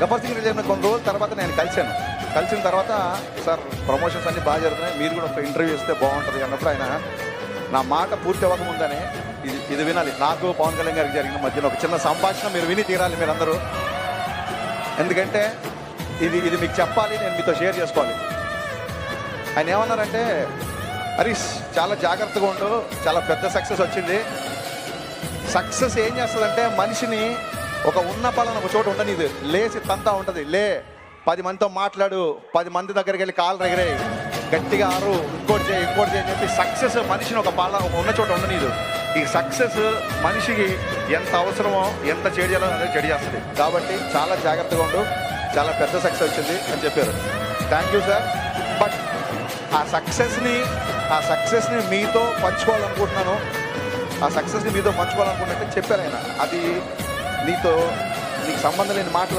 Gabbar Singh release అయిన కొన్ని రోజుల తర్వాత నేను కలిసిన తర్వాత సార్ ప్రమోషన్స్ అన్నీ బాగా జరుగుతున్నాయి, మీరు కూడా ఒక ఇంటర్వ్యూ ఇస్తే బాగుంటుంది అన్నప్పుడు ఆయన నా మాట పూర్తి అవ్వకముందనే ఇది వినాలి, నాకు పవన్ కళ్యాణ్ గారికి జరిగిన మధ్యన ఒక చిన్న సంభాషణ మీరు విని తీరాలి మీరందరూ, ఎందుకంటే ఇది మీకు చెప్పాలి, నేను మీతో షేర్ చేసుకోవాలి. ఆయన ఏమన్నారంటే, హరీష్ చాలా జాగ్రత్తగా ఉండు, చాలా పెద్ద సక్సెస్ వచ్చింది. సక్సెస్ ఏం చేస్తుందంటే మనిషిని ఒక ఉన్న పలాన ఒక చోట ఉండనిది, లేచి తంతా ఉంటుంది, 10 మందితో మాట్లాడు, 10 మంది దగ్గరికి వెళ్ళి కాళ్ళు ఎగరేయి, గట్టిగా ఆరు, ఇంకోటి చేయి అని చెప్పి సక్సెస్ మనిషిని ఒక ఉన్న చోట ఉండనిదు. ఈ సక్సెస్ మనిషికి ఎంత అవసరమో, ఎంత చేయాలో అనేది చేస్తుంది. కాబట్టి చాలా జాగ్రత్తగా ఉండు, చాలా పెద్ద సక్సెస్ వచ్చింది అని చెప్పారు. Thank you sir. బట్ ఆ సక్సెస్ని మీతో పంచుకోవాలనుకుంటున్నాను, చెప్పారు ఆయన. అది నీకు సంబంధం లేని మాటలు